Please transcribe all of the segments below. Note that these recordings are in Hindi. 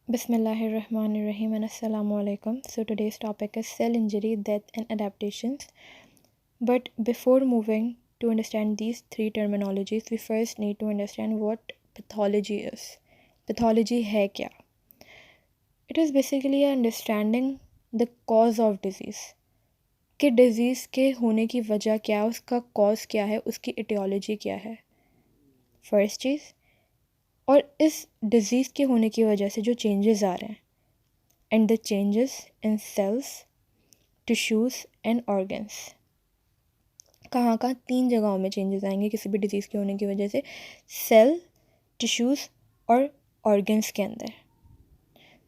Bismillahirrahmanirrahim and Assalamu alaikum. So today's topic is cell injury, death and adaptations. But before moving to understand these three terminologies, we first need to understand what pathology is. Pathology है क्या? It is basically understanding the cause of disease. कि disease के होने की वजह क्या है, उसका cause क्या है, उसकी etiology क्या है. First चीज़. और इस डिज़ीज़ के होने की वजह से जो चेंजेस आ रहे हैं and the changes in cells, tissues and organs. कहाँ कहाँ 3 जगहों में चेंजेस आएंगे किसी भी डिज़ीज़ के होने की वजह से, सेल, टिश्यूज़ और ऑर्गन्स के अंदर,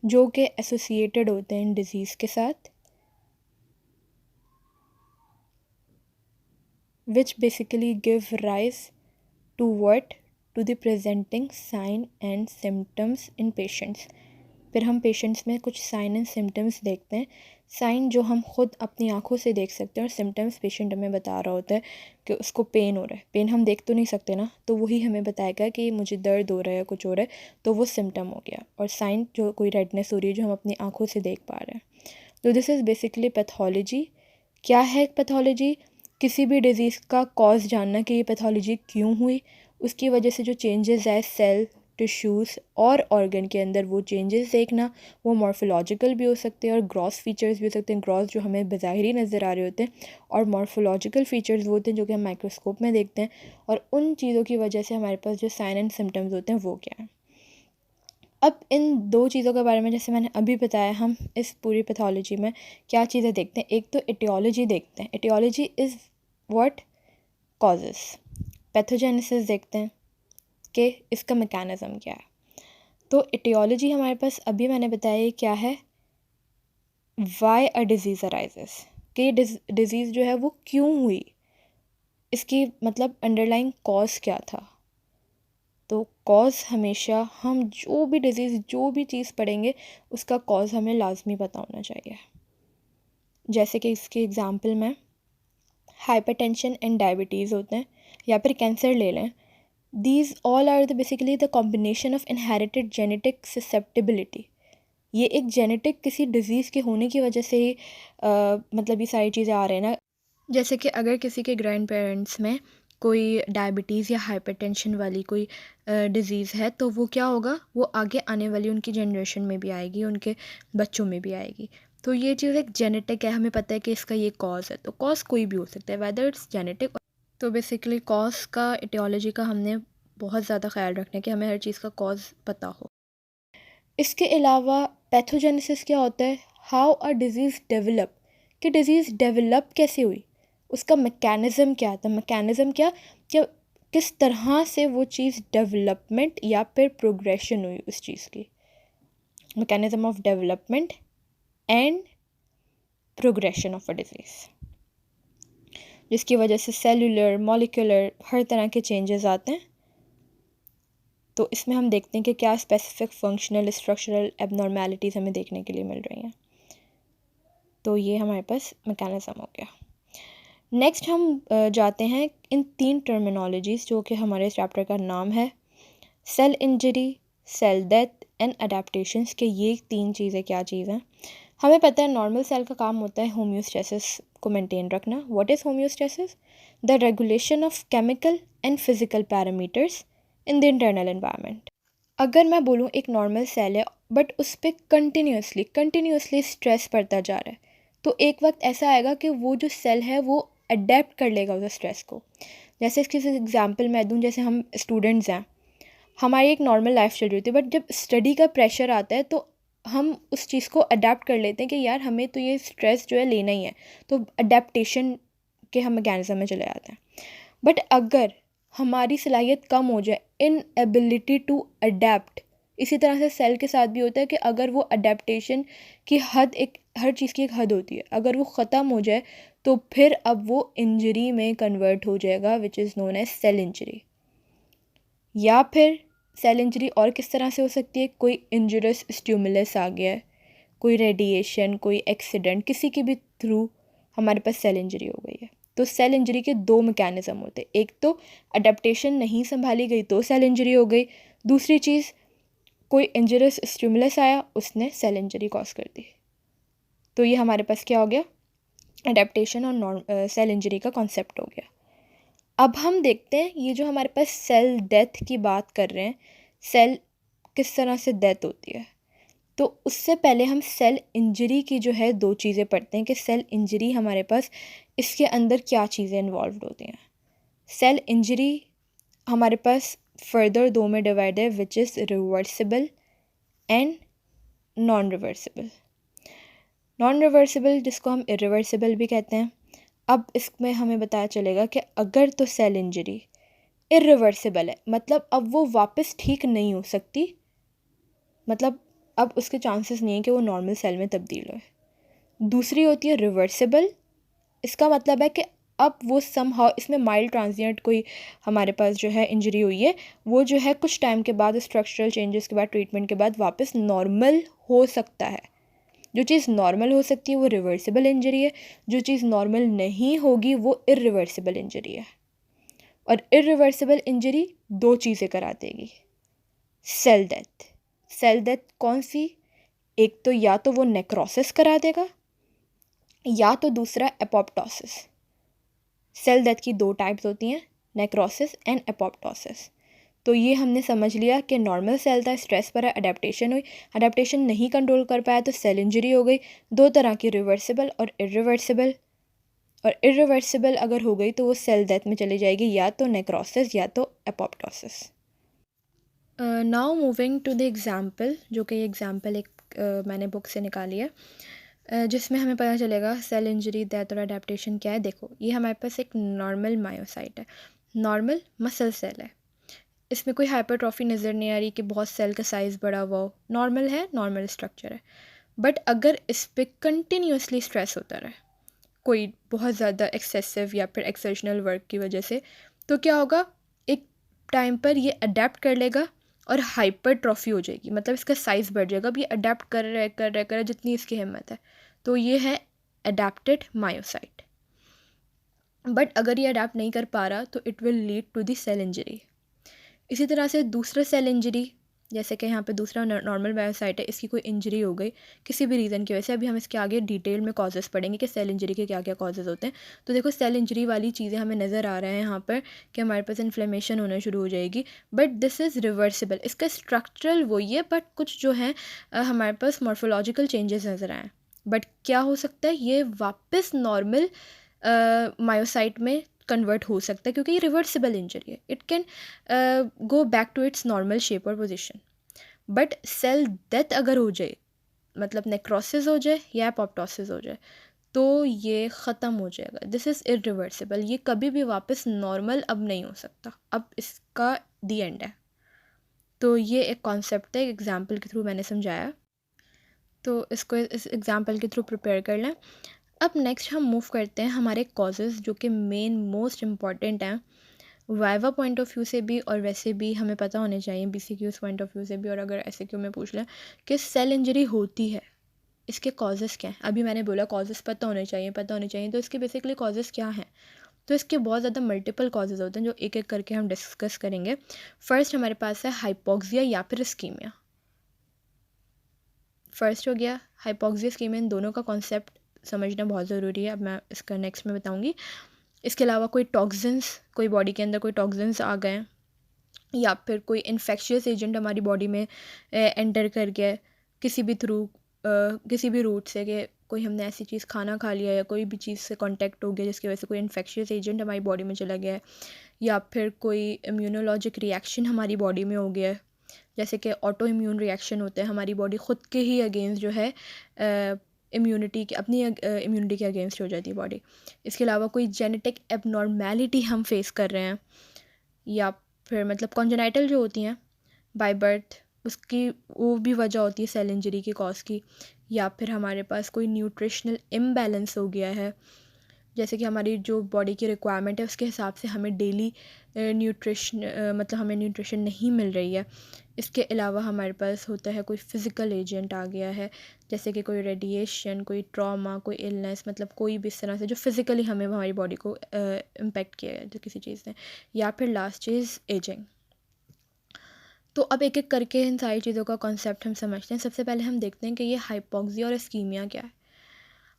जो कि एसोसिएटेड होते हैं डिज़ीज़ के साथ, which basically give rise to what, to the presenting sign and symptoms in patients. फिर हम पेशेंट्स में कुछ साइन एंड सिम्टम्स देखते हैं. साइन जो हम खुद अपनी आंखों से देख सकते हैं और सिम्टम्स पेशेंट हमें बता रहा होता है कि उसको पेन हो रहा है. पेन हम देख तो नहीं सकते ना, तो वही हमें बताएगा कि मुझे दर्द हो रहा है, कुछ हो रहा है, तो वो सिम्टम हो गया. और साइन जो कोई रेडनेस हो रही है जो हम अपनी आंखों से देख पा रहे हैं. तो दिस इज़ बेसिकली पैथोलॉजी. क्या है पैथोलॉजी? किसी भी डिज़ीज़ का कॉज जानना कि ये पैथोलॉजी क्यों हुई, उसकी वजह से जो चेंजेस आए सेल, टिश्यूज़ और ऑर्गन के अंदर, वो चेंजेस देखना. वो मॉर्फोलॉजिकल भी हो सकते हैं और ग्रॉस फीचर्स भी हो सकते हैं. ग्रॉस जो हमें बज़ाहिरी नज़र आ रहे होते हैं, और मॉर्फोलॉजिकल फीचर्स वो होते हैं जो कि हम माइक्रोस्कोप में देखते हैं. और उन चीज़ों की वजह से हमारे पास जो साइन एंड सिम्टम्स होते हैं वो क्या हैं. अब इन 2 चीज़ों के बारे में जैसे मैंने अभी बताया, हम इस पूरी पैथोलॉजी में क्या चीज़ें देखते हैं. एक तो एटियोलॉजी देखते हैं. Etiology is what causes. Pathogenesis देखते हैं कि इसका मैकेनिज़्म क्या है. तो एटियोलॉजी हमारे पास अभी मैंने बताया ये क्या है, वाई अ डिज़ीज़ अराइजेस, कि ये डिज़ीज़ जो है वो क्यों हुई, इसकी मतलब अंडरलाइंग कॉज क्या था. तो कॉज हमेशा, हम जो भी डिज़ीज़, जो भी चीज़ पढ़ेंगे, उसका कॉज हमें लाजमी पता होना चाहिए. जैसे कि इसके एग्ज़ाम्पल में हाइपरटेंशन एंड डायबिटीज़ होते हैं, या फिर कैंसर ले लें. These all are basically the combination of inherited genetic susceptibility. ये एक जेनेटिक किसी डिज़ीज़ के होने की वजह से ही मतलब ये सारी चीज़ें आ रहे हैं ना. जैसे कि अगर किसी के ग्रैंड पेरेंट्स में कोई डायबिटीज़ या हाइपरटेंशन वाली कोई डिज़ीज़ है, तो वो क्या होगा, वो आगे आने वाली उनकी जनरेशन में भी आएगी, उनके बच्चों में भी आएगी. तो ये चीज़ एक जेनेटिक है. हमें पता है कि इसका ये कॉज है. तो कॉज कोई भी हो सकता है, वेदर इट्स जेनेटिक. तो बेसिकली कॉज का, एटियोलॉजी का हमने बहुत ज़्यादा ख्याल रखना है कि हमें हर चीज़ का कॉज पता हो. इसके अलावा पैथोजेनेसिस क्या होता है, हाउ अ डिज़ीज़ डेवलप, कि डिज़ीज़ डेवलप कैसे हुई, उसका मैकेनिज़्म क्या था. मैकेनिज़्म क्या किस तरह से वो चीज़ डेवलपमेंट या फिर प्रोग्रेशन हुई उस चीज़ की. Mechanism of development and progression of a disease, जिसकी वजह से सेलुलर, मॉलिक्यूलर, हर तरह के चेंजेस आते हैं. तो इसमें हम देखते हैं कि क्या स्पेसिफिक फंक्शनल स्ट्रक्चरल एबनॉर्मेलिटीज़ हमें देखने के लिए मिल रही हैं. तो ये हमारे पास मैकेनिज़्म हो गया. नेक्स्ट हम जाते हैं इन 3 टर्मिनोलॉजीज़ जो कि हमारे इस चैप्टर का नाम है, cell injury, cell death and adaptations, के ये 3 चीज़ें क्या चीज़ हैं. हमें पता है नॉर्मल सेल का काम होता है होम्योस्टेसिस को मेंटेन रखना. What is homeostasis? The regulation of chemical and physical parameters in the internal environment. अगर मैं बोलूँ एक नॉर्मल सेल है, बट उस पर कंटिन्यूसली स्ट्रेस पड़ता जा रहा है, तो एक वक्त ऐसा आएगा कि वो जो सेल है वो अडेप्ट कर लेगा उस स्ट्रेस को. जैसे इसकी एग्जांपल मैं दूँ, जैसे हम स्टूडेंट्स हैं, हमारी एक नॉर्मल लाइफ चल रही होती है, बट जब स्टडी का प्रेशर आता है तो हम उस चीज़ को अडेप्ट कर लेते हैं कि यार हमें तो ये स्ट्रेस जो है लेना ही है, तो अडेप्टेशन के हम मैकेनिज़्म में चले जाते हैं. बट अगर हमारी सलाहियत कम हो जाए, इन एबिलिटी टू अडेप्ट, इसी तरह से सेल के साथ भी होता है कि अगर वो अडेप्टेशन की हद, एक हर चीज़ की एक हद होती है, अगर वो ख़त्म हो जाए तो फिर अब वो इंजरी में कन्वर्ट हो जाएगा, which is known as cell injury. या फिर सेल इंजरी और किस तरह से हो सकती है, कोई इंजरस स्टिमुलस आ गया है, कोई रेडिएशन, कोई एक्सीडेंट, किसी के भी थ्रू हमारे पास सेल इंजरी हो गई है. तो सेल इंजरी के 2 मैकेनिज़्म होते हैं. एक तो अडेप्टेशन नहीं संभाली गई तो सेल इंजरी हो गई. दूसरी चीज़ कोई इंजरियस स्टिमुलस आया, उसने सेल इंजरी कॉज कर दी। तो ये हमारे पास क्या हो गया, एडेप्टेशन और सेल इंजरी का कॉन्सेप्ट हो गया। अब हम देखते हैं ये जो हमारे पास सेल डेथ की बात कर रहे हैं, सेल किस तरह से डेथ होती है। तो उससे पहले हम सेल इंजरी की जो है दो चीज़ें पढ़ते हैं कि सेल इंजरी हमारे पास इसके अंदर क्या चीज़ें इन्वॉल्व होती हैं। सेल इंजरी हमारे पास फर्दर दो में डिवाइड है, which is reversible and non reversible. Non reversible जिसको हम इरिवर्सिबल भी कहते हैं। अब इसमें हमें बताया चलेगा कि अगर तो सेल इंजरी इरिवर्सिबल है, मतलब अब वो वापस ठीक नहीं हो सकती, मतलब अब उसके चांसेस नहीं है कि वो नॉर्मल सेल में तब्दील हो। दूसरी होती है रिवर्सिबल, इसका मतलब है कि अब वो समहाउ इसमें माइल्ड ट्रांजिएंट कोई हमारे पास जो है इंजरी हुई है, वो जो है कुछ टाइम के बाद, स्ट्रक्चरल चेंजेस के बाद, ट्रीटमेंट के बाद वापस नॉर्मल हो सकता है। जो चीज़ नॉर्मल हो सकती है वो रिवर्सिबल इंजरी है, जो चीज़ नॉर्मल नहीं होगी वो इरिवर्सिबल इंजरी है। और इरिवर्सिबल इंजरी दो चीज़ें करा देगी, सेल डेथ। सेल डेथ कौन सी, एक तो या तो वो नेक्रोसिस करा देगा या तो दूसरा एपोप्टोसिस। सेल डेथ की दो टाइप्स होती हैं, नेक्रोसिस एंड एपोप्टोसिस। तो ये हमने समझ लिया कि नॉर्मल सेल था, स्ट्रेस पर अडेप्टेशन हुई, अडेप्टेशन नहीं कंट्रोल कर पाया तो सेल इंजरी हो गई। दो तरह की, रिवर्सिबल और इरिवर्सिबल। और इरिवर्सिबल अगर हो गई तो वो सेल डेथ में चली जाएगी, या तो नेक्रोसिस या तो apoptosis. Now moving to the example, जो कि एग्ज़ाम्पल एक मैंने बुक से निकाली है, जिसमें हमें पता चलेगा सेल इंजरी, डेथ और अडेप्टेशन क्या है। देखो, ये हमारे पास एक नॉर्मल मायोसाइट है, नॉर्मल मसल सेल है। इसमें कोई हाइपरट्रॉफी नज़र नहीं आ रही कि बहुत सेल का साइज़ बढ़ा हुआ हो, नॉर्मल है, नॉर्मल स्ट्रक्चर है। बट अगर इस पर कंटिन्यूसली स्ट्रेस होता रहे, कोई बहुत ज़्यादा एक्सेसिव या फिर एक्सर्शनल वर्क की वजह से, तो क्या होगा, एक टाइम पर ये अडेप्ट कर लेगा और हाइपरट्रॉफी हो जाएगी, मतलब इसका साइज़ बढ़ जाएगा। अब ये अडेप्ट कर रहा है जितनी इसकी हिम्मत है। तो ये है अडेप्टेड मायोसाइट। बट अगर ये अडेप्ट नहीं कर पा रहा तो it will lead to the cell injury. इसी तरह से दूसरा सेल इंजरी, जैसे कि यहाँ पे दूसरा नॉर्मल मायोसाइट है, इसकी कोई इंजरी हो गई किसी भी रीज़न की वजह से। अभी हम इसके आगे डिटेल में कॉजेज़ पढ़ेंगे कि सेल इंजरी के क्या क्या कॉजेज़ होते हैं। तो देखो, सेल इंजरी वाली चीज़ें हमें नज़र आ रहे हैं यहाँ पर कि हमारे पास इन्फ्लेमेशन होना शुरू हो जाएगी, बट दिस इज़ रिवर्सिबल। इसका स्ट्रक्चरल वही है, बट कुछ जो है हमारे पास मॉर्फोलॉजिकल चेंजेस नज़र आए। बट क्या हो सकता है, ये वापस नॉर्मल मायोसाइट में कन्वर्ट हो सकता है, क्योंकि ये रिवर्सिबल इंजरी है। It can go back to its normal shape और पोजिशन। बट सेल डेथ अगर हो जाए, मतलब नेक्रोसिस हो जाए या एपोप्टोसिस हो जाए, तो ये ख़त्म हो जाएगा। This is irreversible. ये कभी भी वापस नॉर्मल अब नहीं हो सकता, अब इसका दी एंड है। तो ये एक कॉन्सेप्ट है, एग्जाम्पल के थ्रू मैंने समझाया, तो इसको इस एग्जाम्पल के थ्रू प्रिपेयर कर लें। अब नेक्स्ट हम मूव करते हैं हमारे कॉजेज़, जो कि मेन मोस्ट इम्पॉर्टेंट हैं वाइवा पॉइंट ऑफ व्यू से भी, और वैसे भी हमें पता होने चाहिए बीसीक्यूज़ पॉइंट ऑफ व्यू से भी। और अगर ऐसे क्यों में पूछ लें कि सेल इंजरी होती है, इसके कॉजेज़ क्या हैं। अभी मैंने बोला कॉजेज़ पता होने चाहिए, तो इसके बेसिकली कॉजेज़ क्या हैं। तो इसके बहुत ज़्यादा मल्टीपल कॉजेज़ होते हैं, जो एक एक करके हम डिस्कस करेंगे। फर्स्ट हमारे पास है हाइपोक्सिया या फिर इस्कीमिया। फर्स्ट हो गया हाइपोक्सिया, इस्कीमिया, इन दोनों का कॉन्सेप्ट समझना बहुत ज़रूरी है। अब मैं इसका नेक्स्ट में बताऊँगी। इसके अलावा कोई टॉक्सिन्स, कोई बॉडी के अंदर कोई टॉक्सिन्स आ गए, या फिर कोई इन्फेक्शियस एजेंट हमारी बॉडी में एंटर कर गया किसी भी थ्रू, किसी भी रूट से, कि कोई हमने ऐसी चीज़ खाना खा लिया या कोई भी चीज़ से कांटेक्ट हो गया जिसकी वजह से कोई इन्फेक्शियस एजेंट हमारी बॉडी में चला गया है, या फिर कोई इम्यूनोलॉजिक रिएक्शन हमारी बॉडी में हो गया है, जैसे कि ऑटो इम्यून रिएक्शन होते हैं, हमारी बॉडी ख़ुद के ही अगेंस्ट जो है इम्यूनिटी के, अपनी इम्यूनिटी के अगेंस्ट हो जाती है बॉडी। इसके अलावा कोई जेनेटिक एबनॉर्मेलिटी हम फेस कर रहे हैं, या फिर मतलब कॉन्जेनाइटल जो होती हैं बाय बर्थ, उसकी वो भी वजह होती है सेल इंजरी की कॉज की। या फिर हमारे पास कोई न्यूट्रिशनल इम्बैलेंस हो गया है, जैसे कि हमारी जो बॉडी की रिक्वायरमेंट है उसके हिसाब से हमें डेली न्यूट्रिशन, मतलब हमें न्यूट्रिशन नहीं मिल रही है। इसके अलावा हमारे पास होता है कोई फ़िज़िकल एजेंट आ गया है, जैसे कि कोई रेडिएशन, कोई ट्रॉमा, कोई इलनेस, मतलब कोई भी इस तरह से जो फ़िज़िकली हमें हमारी बॉडी को इम्पेक्ट किया है जो किसी चीज़ ने। या फिर लास्ट चीज़ एजिंग। तो अब एक एक करके इन सारी चीज़ों का कॉन्सेप्ट हम समझते हैं। सबसे पहले हम देखते हैं कि ये हाइपोक्सिया और इस्कीमिया क्या है।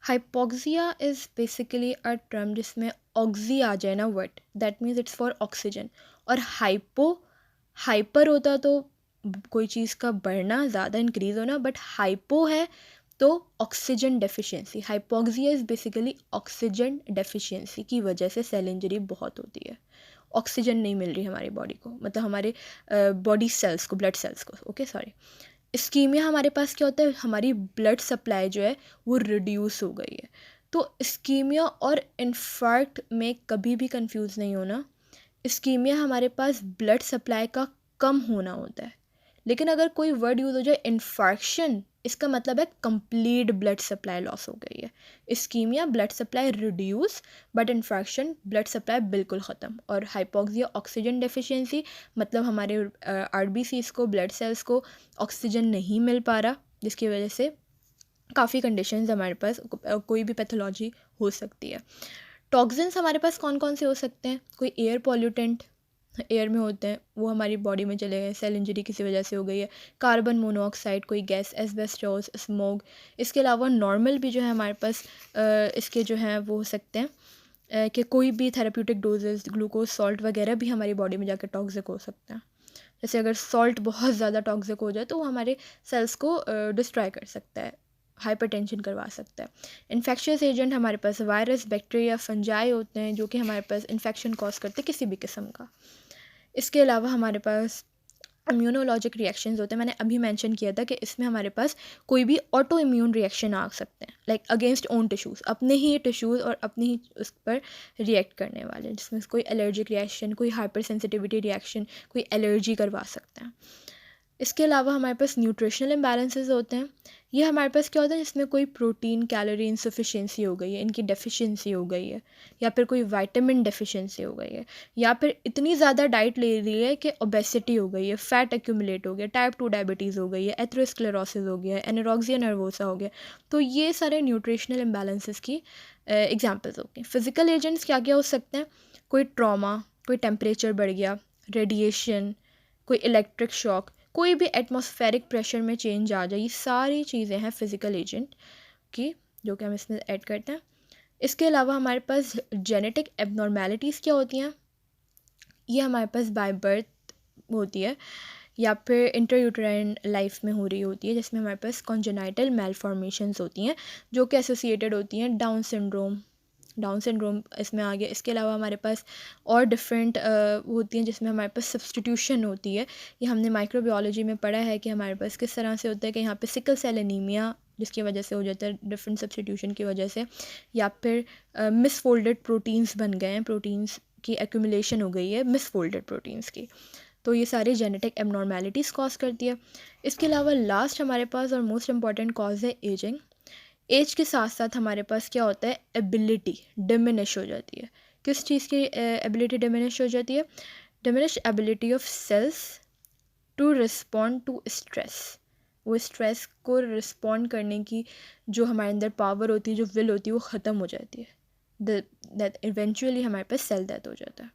Hypoxia is basically a term जिसमें ऑक्सी आ जाए ना word, that means it's for oxygen. और हाइपर होता तो कोई चीज़ का बढ़ना, ज़्यादा इंक्रीज होना, बट हाइपो है तो oxygen deficiency. Hypoxia is basically oxygen deficiency की वजह से सेल इंजरी बहुत होती है। ऑक्सीजन नहीं मिल रही हमारी बॉडी को, मतलब हमारे बॉडी सेल्स को, ब्लड सेल्स को, ओके सॉरी। इस्कीमिया हमारे पास क्या होता है, हमारी ब्लड सप्लाई जो है वो रिड्यूस हो गई है। तो इस्कीमिया और इन्फार्क्ट में कभी भी कंफ्यूज नहीं होना। इस्कीमिया हमारे पास ब्लड सप्लाई का कम होना होता है, लेकिन अगर कोई वर्ड यूज़ हो जाए इन्फार्क्शन, इसका मतलब है कंप्लीट ब्लड सप्लाई लॉस हो गई है। Ischemia blood supply reduce, but infarction blood supply बिल्कुल ख़त्म। और हाइपोक्सिया ऑक्सीजन डेफिशिएंसी, मतलब हमारे आरबीसीज को, ब्लड सेल्स को ऑक्सीजन नहीं मिल पा रहा, जिसकी वजह से काफ़ी कंडीशंस हमारे पास कोई भी पैथोलॉजी हो सकती है। टॉक्सिन्स हमारे पास कौन कौन से हो सकते हैं? कोई एयर पॉल्यूटेंट एयर में होते हैं, वो हमारी बॉडी में चले गए, सेल इंजरी किसी वजह से हो गई है। कार्बन मोनोऑक्साइड, कोई गैस, एस्बेस्टोस, स्मोक। इसके अलावा नॉर्मल भी जो है हमारे पास इसके जो हैं वो हो सकते हैं कि कोई भी थेरेप्यूटिक डोजेस, ग्लूकोज, सॉल्ट वगैरह भी हमारी बॉडी में जाकर टॉक्सिक हो सकते हैं। जैसे अगर सॉल्ट बहुत ज़्यादा टॉक्सिक हो जाए तो वो हमारे सेल्स को डिस्ट्रॉय कर सकता है, हाइपरटेंशन करवा सकता है। इन्फेक्शियस एजेंट हमारे पास वायरस, बैक्टीरिया, फंजाई होते हैं जो कि हमारे पास इन्फेक्शन कॉज करते हैं किसी भी किस्म का। इसके अलावा हमारे पास इम्यूनोलॉजिक रिएक्शंस होते हैं। मैंने अभी मेंशन किया था कि इसमें हमारे पास कोई भी ऑटो इम्यून रिएक्शन आ सकते हैं, लाइक अगेंस्ट ओन टिश्यूज़, अपने ही टिश्यूज़ और अपने ही उस पर रिएक्ट करने वाले, जिसमें कोई एलर्जिक रिएक्शन, कोई हाइपर सेंसिटिविटी रिएक्शन, कोई एलर्जी करवा सकते हैं। इसके अलावा हमारे पास न्यूट्रिशनल इम्बैलेंसेस होते हैं। ये हमारे पास क्या होता है, जिसमें कोई प्रोटीन कैलोरी इनसफिशिएंसी हो गई है, इनकी डेफिशिएंसी हो गई है, या फिर कोई विटामिन डेफिशिएंसी हो गई है, या फिर इतनी ज़्यादा डाइट ले रही है कि ओबेसिटी हो गई है, फैट एक्यूमुलेट हो गया, टाइप 2 डायबिटीज़ हो गई है, एथेरोस्क्लेरोसिस हो गया है, एनोरेक्सिया नर्वोसा हो गया। तो ये सारे न्यूट्रिशनल इम्बैलेंसेस की एग्जांपल्स होती हैं। फिजिकल एजेंट्स क्या क्या हो सकते हैं? कोई ट्रॉमा, कोई टेम्परेचर बढ़ गया, रेडिएशन, कोई इलेक्ट्रिक शॉक, कोई भी एटमॉस्फेरिक प्रेशर में चेंज आ जाए, ये सारी चीज़ें हैं फिज़िकल एजेंट की, जो कि हम इसमें ऐड करते हैं। इसके अलावा हमारे पास जेनेटिक एबनॉर्मेलिटीज़ क्या होती हैं? ये हमारे पास बाय बर्थ होती है या फिर इंटरयूटेराइन लाइफ में हो रही होती है, जिसमें हमारे पास कॉन्जेनाइटल मेलफॉर्मेशंस होती हैं जो कि एसोसिएटेड होती हैं डाउन सिंड्रोम इसमें आ गया। इसके अलावा हमारे पास और डिफरेंट होती हैं जिसमें हमारे पास सब्सटीट्यूशन होती है। ये हमने माइक्रोबायोलॉजी में पढ़ा है कि हमारे पास किस तरह से होता है कि यहाँ पे सिकल सेल एनीमिया जिसकी वजह से हो जाता है डिफरेंट सब्सटीट्यूशन की वजह से, या फिर मिसफोल्डेड प्रोटीन्स बन गए हैं, प्रोटीन्स की एक्यूमुलेशन हो गई है मिसफोल्डेड प्रोटीन्स की। तो ये सारी जेनेटिक एबनॉर्मेलिटीज़ कॉज करती है। इसके अलावा लास्ट हमारे पास और मोस्ट इम्पॉर्टेंट कॉज है एजिंग। एज के साथ साथ हमारे पास क्या होता है, एबिलिटी डिमिनिश हो जाती है। किस चीज़ की एबिलिटी डिमिनिश हो जाती है? Diminish ability of cells to respond to stress. वो स्ट्रेस को रिस्पॉन्ड करने की जो हमारे अंदर पावर होती है, जो विल होती है, वो ख़त्म हो जाती है। दैट इवेंचुअली हमारे पास सेल डेथ हो जाता है।